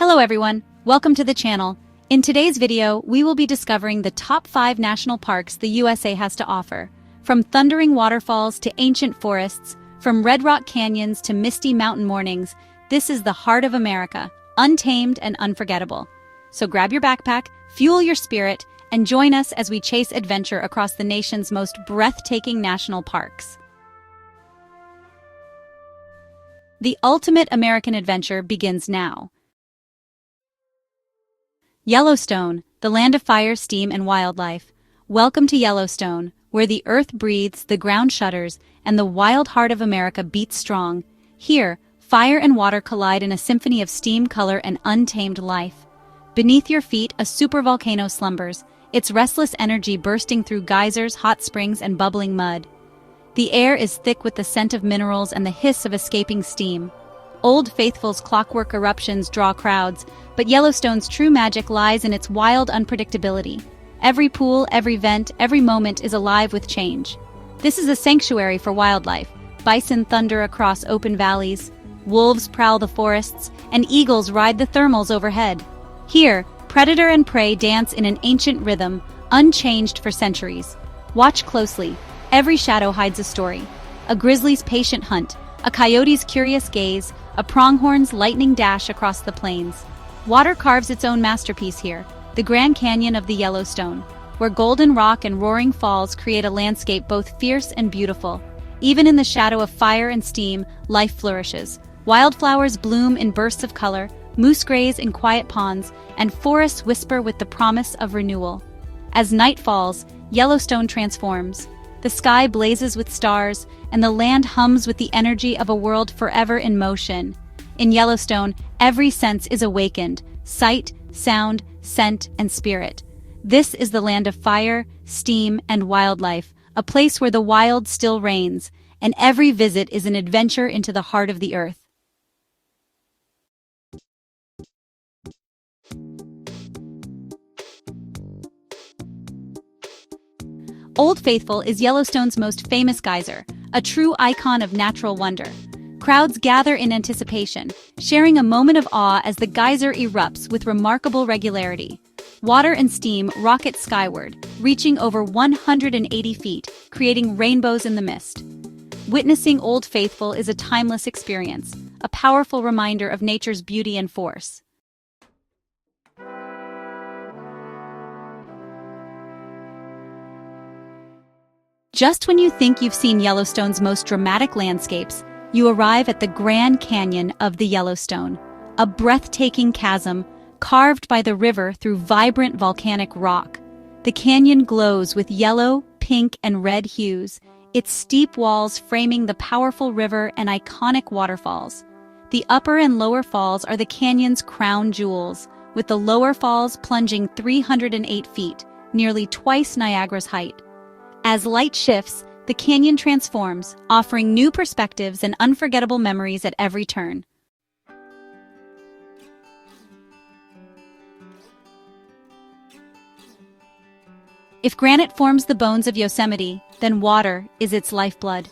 Hello everyone, welcome to the channel. In today's video, we will be discovering the top 5 national parks the USA has to offer. From thundering waterfalls to ancient forests, from red rock canyons to misty mountain mornings, this is the heart of America, untamed and unforgettable. So grab your backpack, fuel your spirit, and join us as we chase adventure across the nation's most breathtaking national parks. The ultimate American adventure begins now. Yellowstone, the land of fire, steam, and wildlife. Welcome to Yellowstone, where the earth breathes, the ground shudders, and the wild heart of America beats strong. Here, fire and water collide in a symphony of steam, color, and untamed life. Beneath your feet, a supervolcano slumbers, its restless energy bursting through geysers, hot springs, and bubbling mud. The air is thick with the scent of minerals and the hiss of escaping steam. Old Faithful's clockwork eruptions draw crowds, but Yellowstone's true magic lies in its wild unpredictability. Every pool, every vent, every moment is alive with change. This is a sanctuary for wildlife. Bison thunder across open valleys, wolves prowl the forests, and eagles ride the thermals overhead. Here, predator and prey dance in an ancient rhythm, unchanged for centuries. Watch closely. Every shadow hides a story. A grizzly's patient hunt, a coyote's curious gaze, a pronghorn's lightning dash across the plains. Water carves its own masterpiece here, the Grand Canyon of the Yellowstone, where golden rock and roaring falls create a landscape both fierce and beautiful. Even in the shadow of fire and steam, life flourishes. Wildflowers bloom in bursts of color, moose graze in quiet ponds, and forests whisper with the promise of renewal. As night falls, Yellowstone transforms. The sky blazes with stars, and the land hums with the energy of a world forever in motion. In Yellowstone, every sense is awakened: sight, sound, scent, and spirit. This is the land of fire, steam, and wildlife, a place where the wild still reigns, and every visit is an adventure into the heart of the earth. Old Faithful is Yellowstone's most famous geyser, a true icon of natural wonder. Crowds gather in anticipation, sharing a moment of awe as the geyser erupts with remarkable regularity. Water and steam rocket skyward, reaching over 180 feet, creating rainbows in the mist. Witnessing Old Faithful is a timeless experience, a powerful reminder of nature's beauty and force. Just when you think you've seen Yellowstone's most dramatic landscapes, you arrive at the Grand Canyon of the Yellowstone, a breathtaking chasm carved by the river through vibrant volcanic rock. The canyon glows with yellow, pink, and red hues, its steep walls framing the powerful river and iconic waterfalls. The upper and lower falls are the canyon's crown jewels, with the lower falls plunging 308 feet, nearly twice Niagara's height. As light shifts, the canyon transforms, offering new perspectives and unforgettable memories at every turn. If granite forms the bones of Yosemite, then water is its lifeblood.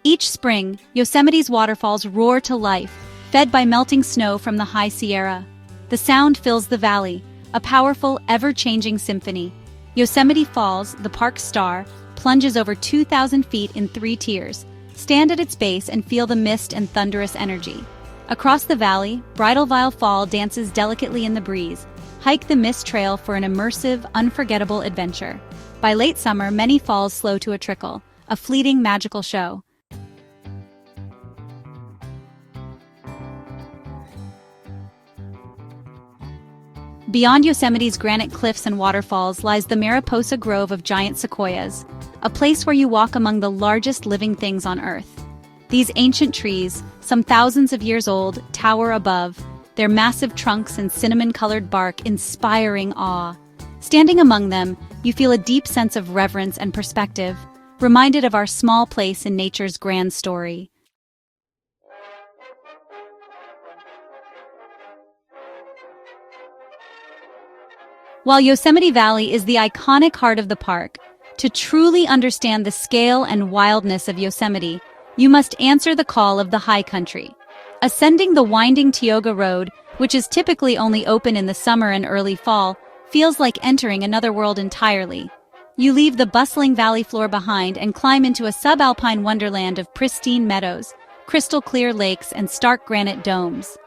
Each spring, Yosemite's waterfalls roar to life, fed by melting snow from the high Sierra. The sound fills the valley, a powerful, ever-changing symphony. Yosemite Falls, the park's star, plunges over 2,000 feet in 3 tiers. Stand at its base and feel the mist and thunderous energy. Across the valley, Bridalveil Fall dances delicately in the breeze. Hike the mist trail for an immersive, unforgettable adventure. By late summer, many falls slow to a trickle, a fleeting, magical show. Beyond Yosemite's granite cliffs and waterfalls lies the Mariposa Grove of giant sequoias, a place where you walk among the largest living things on Earth. These ancient trees, some thousands of years old, tower above, their massive trunks and cinnamon-colored bark inspiring awe. Standing among them, you feel a deep sense of reverence and perspective, reminded of our small place in nature's grand story. While Yosemite Valley is the iconic heart of the park, to truly understand the scale and wildness of Yosemite, you must answer the call of the high country. Ascending the winding Tioga Road, which is typically only open in the summer and early fall, feels like entering another world entirely. You leave the bustling valley floor behind and climb into a subalpine wonderland of pristine meadows, crystal-clear lakes, and stark granite domes.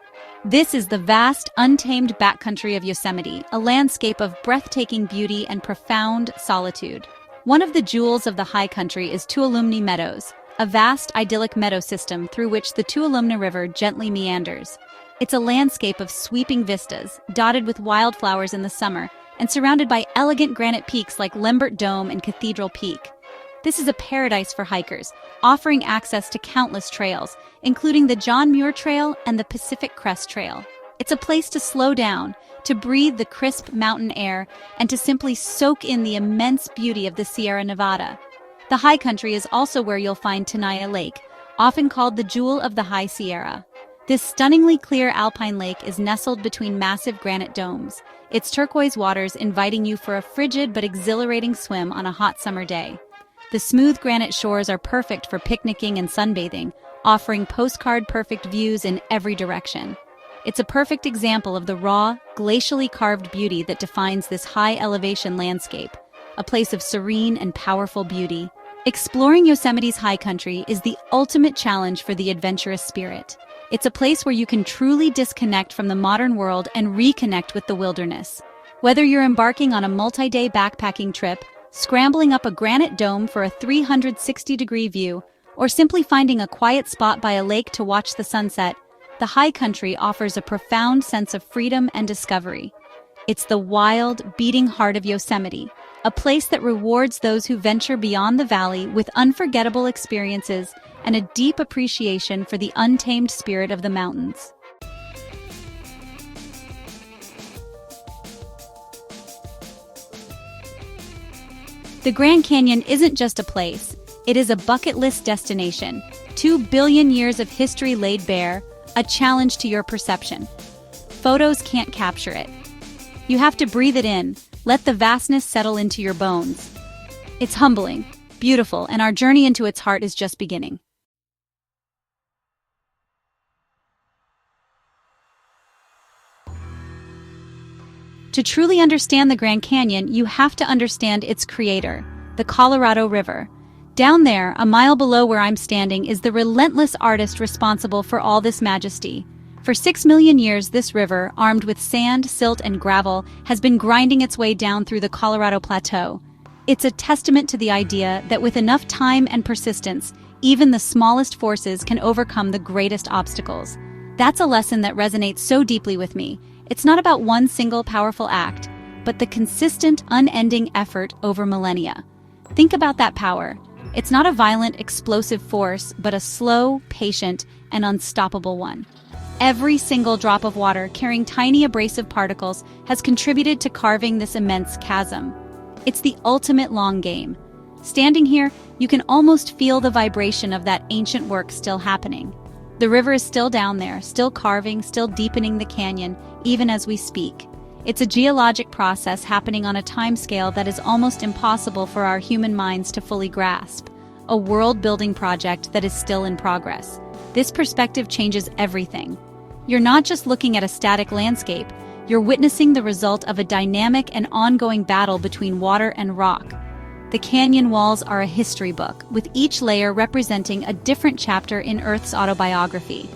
This is the vast, untamed backcountry of Yosemite, a landscape of breathtaking beauty and profound solitude. One of the jewels of the high country is Tuolumne Meadows, a vast, idyllic meadow system through which the Tuolumne River gently meanders. It's a landscape of sweeping vistas, dotted with wildflowers in the summer, and surrounded by elegant granite peaks like Lambert Dome and Cathedral Peak. This is a paradise for hikers, offering access to countless trails, including the John Muir Trail and the Pacific Crest Trail. It's a place to slow down, to breathe the crisp mountain air, and to simply soak in the immense beauty of the Sierra Nevada. The high country is also where you'll find Tenaya Lake, often called the Jewel of the High Sierra. This stunningly clear alpine lake is nestled between massive granite domes, its turquoise waters inviting you for a frigid but exhilarating swim on a hot summer day. The smooth granite shores are perfect for picnicking and sunbathing, offering postcard-perfect views in every direction. It's a perfect example of the raw, glacially carved beauty that defines this high-elevation landscape, a place of serene and powerful beauty. Exploring Yosemite's high country is the ultimate challenge for the adventurous spirit. It's a place where you can truly disconnect from the modern world and reconnect with the wilderness. Whether you're embarking on a multi-day backpacking trip, scrambling up a granite dome for a 360-degree view, or simply finding a quiet spot by a lake to watch the sunset, the high country offers a profound sense of freedom and discovery. It's the wild, beating heart of Yosemite, a place that rewards those who venture beyond the valley with unforgettable experiences and a deep appreciation for the untamed spirit of the mountains. The Grand Canyon isn't just a place, it is a bucket list destination. 2 billion years of history laid bare, a challenge to your perception. Photos can't capture it. You have to breathe it in, let the vastness settle into your bones. It's humbling, beautiful, and our journey into its heart is just beginning. To truly understand the Grand Canyon, you have to understand its creator, the Colorado River. Down there, a mile below where I'm standing, is the relentless artist responsible for all this majesty. For 6 million years, this river, armed with sand, silt, and gravel, has been grinding its way down through the Colorado Plateau. It's a testament to the idea that with enough time and persistence, even the smallest forces can overcome the greatest obstacles. That's a lesson that resonates so deeply with me. It's not about one single powerful act, but the consistent, unending effort over millennia. Think about that power. It's not a violent, explosive force, but a slow, patient, and unstoppable one. Every single drop of water carrying tiny abrasive particles has contributed to carving this immense chasm. It's the ultimate long game. Standing here, you can almost feel the vibration of that ancient work still happening. The river is still down there, still carving, still deepening the canyon, even as we speak. It's a geologic process happening on a timescale that is almost impossible for our human minds to fully grasp. A world-building project that is still in progress. This perspective changes everything. You're not just looking at a static landscape, you're witnessing the result of a dynamic and ongoing battle between water and rock. The canyon walls are a history book, with each layer representing a different chapter in Earth's autobiography.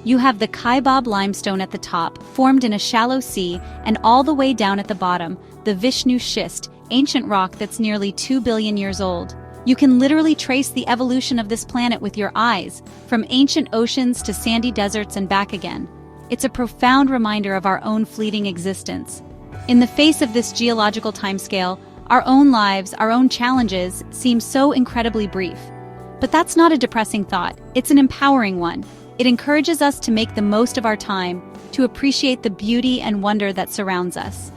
You have the Kaibab limestone at the top, formed in a shallow sea, and all the way down at the bottom, the Vishnu schist, ancient rock that's nearly 2 billion years old. You can literally trace the evolution of this planet with your eyes, from ancient oceans to sandy deserts and back again. It's a profound reminder of our own fleeting existence. In the face of this geological timescale, our own lives, our own challenges, seem so incredibly brief. But that's not a depressing thought, it's an empowering one. It encourages us to make the most of our time, to appreciate the beauty and wonder that surrounds us.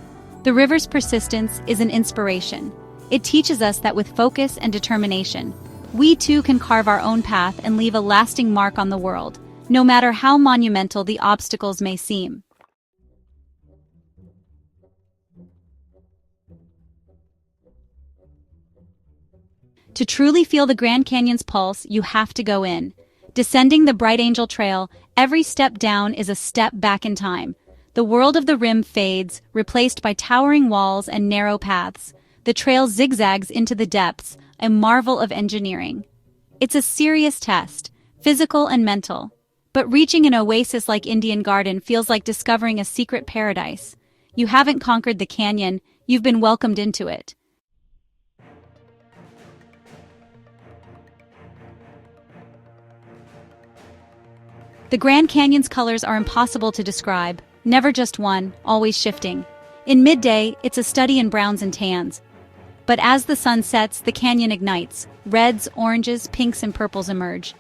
The river's persistence is an inspiration. It teaches us that with focus and determination, we too can carve our own path and leave a lasting mark on the world, no matter how monumental the obstacles may seem. To truly feel the Grand Canyon's pulse, you have to go in. Descending the Bright Angel Trail, every step down is a step back in time. The world of the rim fades, replaced by towering walls and narrow paths. The trail zigzags into the depths, a marvel of engineering. It's a serious test, physical and mental. But reaching an oasis like Indian Garden feels like discovering a secret paradise. You haven't conquered the canyon, you've been welcomed into it. The Grand Canyon's colors are impossible to describe, never just one, always shifting. In midday, it's a study in browns and tans. But as the sun sets, the canyon ignites. Reds, oranges, pinks, and purples emerge.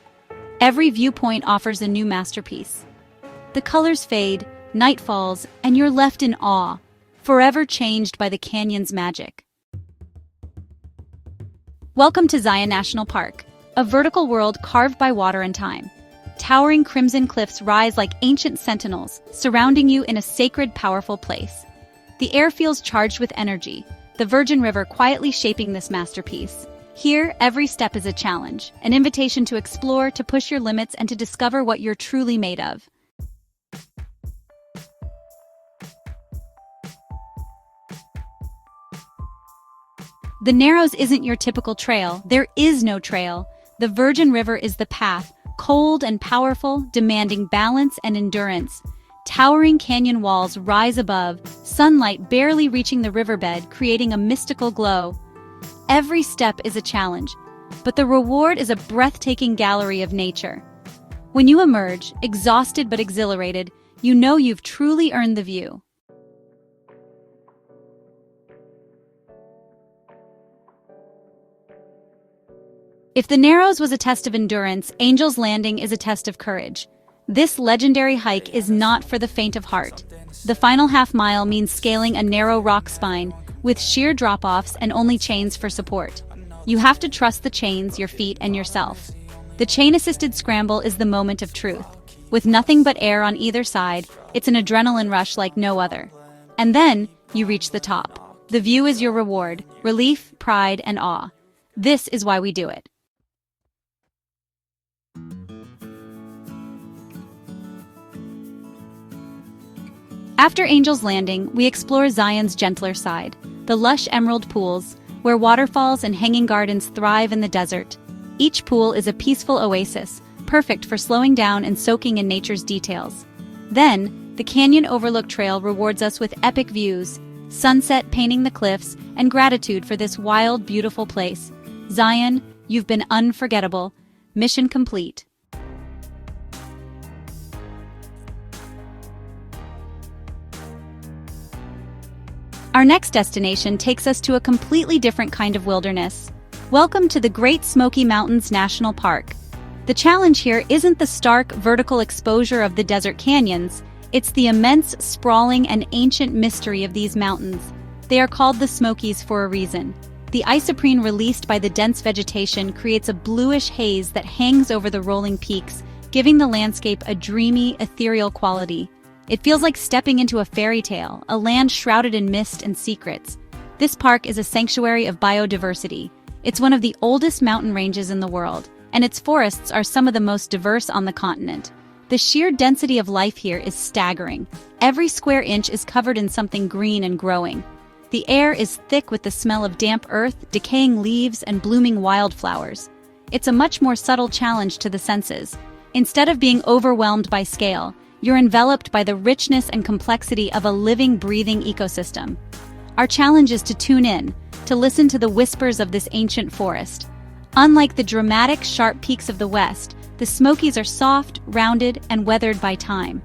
Every viewpoint offers a new masterpiece. The colors fade, night falls, and you're left in awe, forever changed by the canyon's magic. Welcome to Zion National Park, a vertical world carved by water and time. Towering crimson cliffs rise like ancient sentinels, surrounding you in a sacred, powerful place. The air feels charged with energy, the Virgin River quietly shaping this masterpiece. Here, every step is a challenge, an invitation to explore, to push your limits, and to discover what you're truly made of. The Narrows isn't your typical trail. There is no trail. The Virgin River is the path, cold and powerful, demanding balance and endurance. Towering canyon walls rise above, sunlight barely reaching the riverbed, creating a mystical glow. Every step is a challenge, but the reward is a breathtaking gallery of nature. When you emerge, exhausted but exhilarated, you know you've truly earned the view. If the Narrows was a test of endurance, Angel's Landing is a test of courage. This legendary hike is not for the faint of heart. The final half-mile means scaling a narrow rock spine, with sheer drop-offs and only chains for support. You have to trust the chains, your feet, and yourself. The chain-assisted scramble is the moment of truth. With nothing but air on either side, it's an adrenaline rush like no other. And then, you reach the top. The view is your reward, relief, pride, and awe. This is why we do it. After Angel's Landing, we explore Zion's gentler side, the lush emerald pools, where waterfalls and hanging gardens thrive in the desert. Each pool is a peaceful oasis, perfect for slowing down and soaking in nature's details. Then, the Canyon Overlook Trail rewards us with epic views, sunset painting the cliffs, and gratitude for this wild, beautiful place. Zion, you've been unforgettable. Mission complete. Our next destination takes us to a completely different kind of wilderness. Welcome to the Great Smoky Mountains National Park. The challenge here isn't the stark, vertical exposure of the desert canyons, it's the immense, sprawling, and ancient mystery of these mountains. They are called the Smokies for a reason. The isoprene released by the dense vegetation creates a bluish haze that hangs over the rolling peaks, giving the landscape a dreamy, ethereal quality. It feels like stepping into a fairy tale, a land shrouded in mist and secrets. This park is a sanctuary of biodiversity. It's one of the oldest mountain ranges in the world, and its forests are some of the most diverse on the continent. The sheer density of life here is staggering. Every square inch is covered in something green and growing. The air is thick with the smell of damp earth, decaying leaves, and blooming wildflowers. It's a much more subtle challenge to the senses. Instead of being overwhelmed by scale, you're enveloped by the richness and complexity of a living, breathing ecosystem. Our challenge is to tune in, to listen to the whispers of this ancient forest. Unlike the dramatic, sharp peaks of the West, the Smokies are soft, rounded, and weathered by time.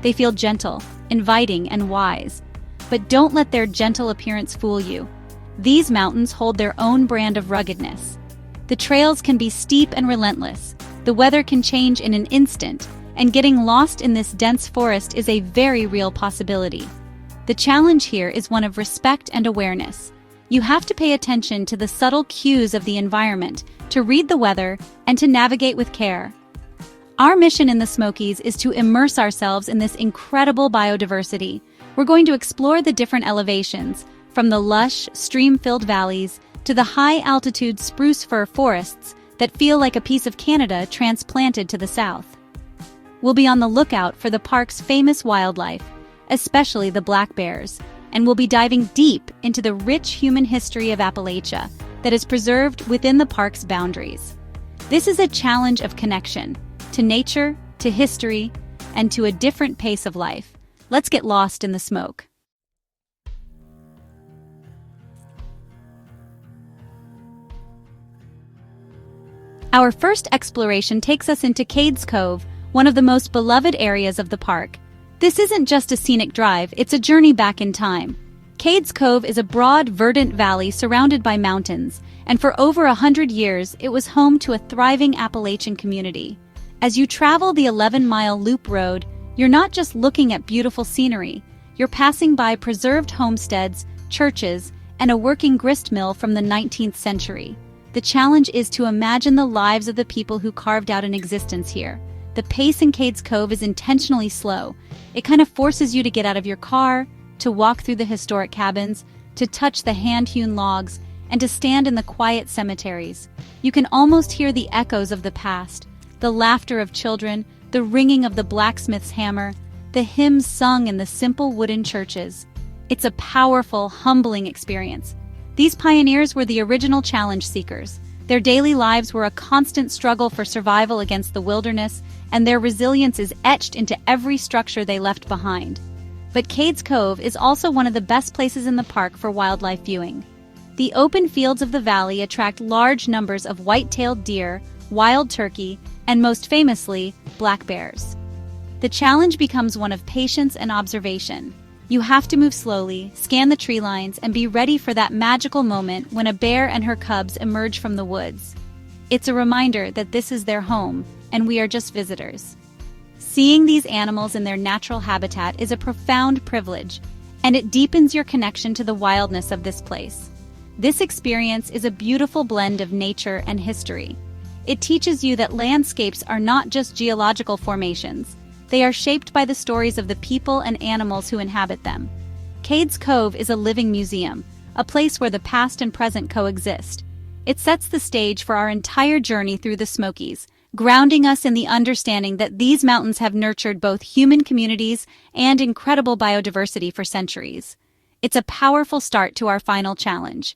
They feel gentle, inviting, and wise. But don't let their gentle appearance fool you. These mountains hold their own brand of ruggedness. The trails can be steep and relentless. The weather can change in an instant, and getting lost in this dense forest is a very real possibility. The challenge here is one of respect and awareness. You have to pay attention to the subtle cues of the environment, to read the weather, and to navigate with care. Our mission in the Smokies is to immerse ourselves in this incredible biodiversity. We're going to explore the different elevations, from the lush, stream-filled valleys to the high-altitude spruce fir forests that feel like a piece of Canada transplanted to the south. We'll be on the lookout for the park's famous wildlife, especially the black bears, and we'll be diving deep into the rich human history of Appalachia that is preserved within the park's boundaries. This is a challenge of connection to nature, to history, and to a different pace of life. Let's get lost in the smoke. Our first exploration takes us into Cades Cove, one of the most beloved areas of the park. This isn't just a scenic drive, it's a journey back in time. Cades Cove is a broad, verdant valley surrounded by mountains, and for over 100 years, it was home to a thriving Appalachian community. As you travel the 11-mile loop road, you're not just looking at beautiful scenery, you're passing by preserved homesteads, churches, and a working grist mill from the 19th century. The challenge is to imagine the lives of the people who carved out an existence here. The pace in Cades Cove is intentionally slow. It kind of forces you to get out of your car, to walk through the historic cabins, to touch the hand-hewn logs, and to stand in the quiet cemeteries. You can almost hear the echoes of the past, the laughter of children, the ringing of the blacksmith's hammer, the hymns sung in the simple wooden churches. It's a powerful, humbling experience. These pioneers were the original challenge seekers. Their daily lives were a constant struggle for survival against the wilderness, and their resilience is etched into every structure they left behind. But Cades Cove is also one of the best places in the park for wildlife viewing. The open fields of the valley attract large numbers of white-tailed deer, wild turkey, and most famously, black bears. The challenge becomes one of patience and observation. You have to move slowly, scan the tree lines, and be ready for that magical moment when a bear and her cubs emerge from the woods. It's a reminder that this is their home, and we are just visitors. Seeing these animals in their natural habitat is a profound privilege, and it deepens your connection to the wildness of this place. This experience is a beautiful blend of nature and history. It teaches you that landscapes are not just geological formations. They are shaped by the stories of the people and animals who inhabit them. Cades Cove is a living museum, a place where the past and present coexist. It sets the stage for our entire journey through the Smokies, grounding us in the understanding that these mountains have nurtured both human communities and incredible biodiversity for centuries. It's a powerful start to our final challenge.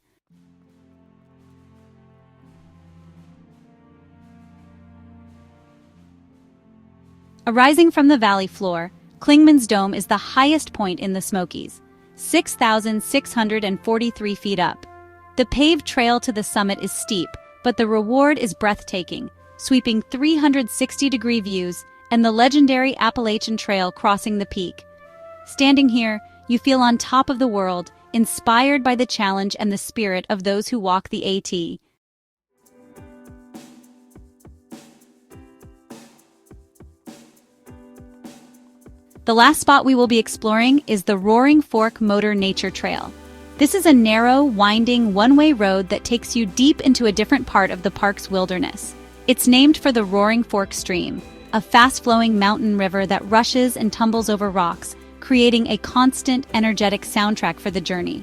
Arising from the valley floor, Clingman's Dome is the highest point in the Smokies, 6,643 feet up. The paved trail to the summit is steep, but the reward is breathtaking, sweeping 360-degree views and the legendary Appalachian Trail crossing the peak. Standing here, you feel on top of the world, inspired by the challenge and the spirit of those who walk the AT. The last spot we will be exploring is the Roaring Fork Motor Nature Trail. This is a narrow, winding, one-way road that takes you deep into a different part of the park's wilderness. It's named for the Roaring Fork Stream, a fast-flowing mountain river that rushes and tumbles over rocks, creating a constant, energetic soundtrack for the journey.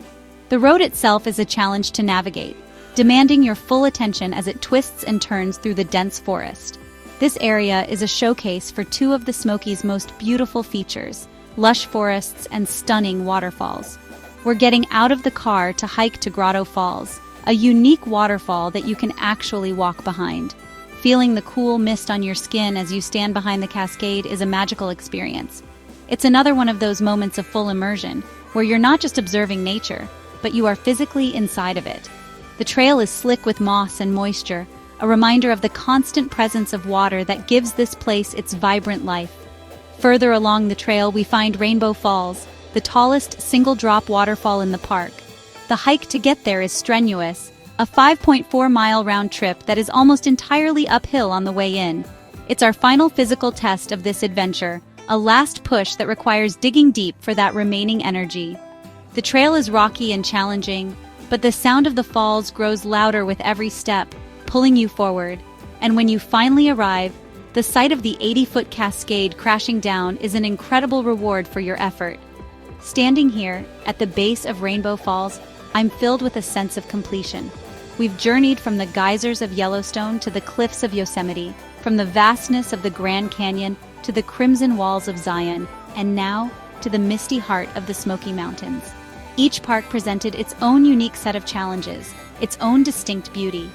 The road itself is a challenge to navigate, demanding your full attention as it twists and turns through the dense forest. This area is a showcase for two of the Smokies' most beautiful features, lush forests and stunning waterfalls. We're getting out of the car to hike to Grotto Falls, a unique waterfall that you can actually walk behind. Feeling the cool mist on your skin as you stand behind the cascade is a magical experience. It's another one of those moments of full immersion, where you're not just observing nature, but you are physically inside of it. The trail is slick with moss and moisture, a reminder of the constant presence of water that gives this place its vibrant life. Further along the trail, we find Rainbow Falls, the tallest single-drop waterfall in the park. The hike to get there is strenuous, a 5.4-mile round trip that is almost entirely uphill on the way in. It's our final physical test of this adventure, a last push that requires digging deep for that remaining energy. The trail is rocky and challenging, but the sound of the falls grows louder with every step, pulling you forward. And when you finally arrive, the sight of the 80-foot cascade crashing down is an incredible reward for your effort. Standing here, at the base of Rainbow Falls, I'm filled with a sense of completion. We've journeyed from the geysers of Yellowstone to the cliffs of Yosemite, from the vastness of the Grand Canyon to the crimson walls of Zion, and now to the misty heart of the Smoky Mountains. Each park presented its own unique set of challenges, its own distinct beauty.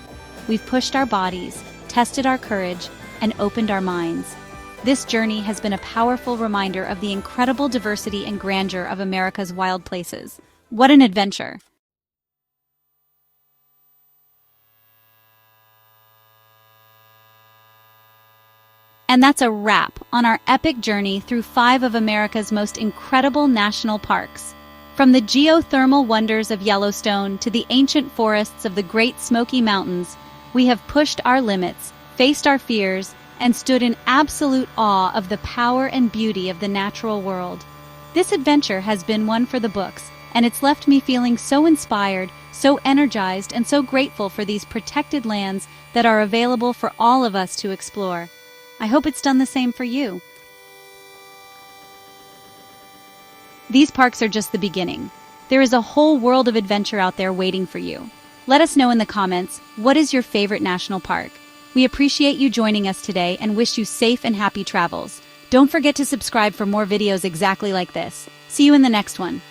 We've pushed our bodies, tested our courage, and opened our minds. This journey has been a powerful reminder of the incredible diversity and grandeur of America's wild places. What an adventure! And that's a wrap on our epic journey through 5 of America's most incredible national parks. From the geothermal wonders of Yellowstone to the ancient forests of the Great Smoky Mountains, we have pushed our limits, faced our fears, and stood in absolute awe of the power and beauty of the natural world. This adventure has been one for the books, and it's left me feeling so inspired, so energized, and so grateful for these protected lands that are available for all of us to explore. I hope it's done the same for you. These parks are just the beginning. There is a whole world of adventure out there waiting for you. Let us know in the comments, what is your favorite national park? We appreciate you joining us today and wish you safe and happy travels. Don't forget to subscribe for more videos exactly like this. See you in the next one.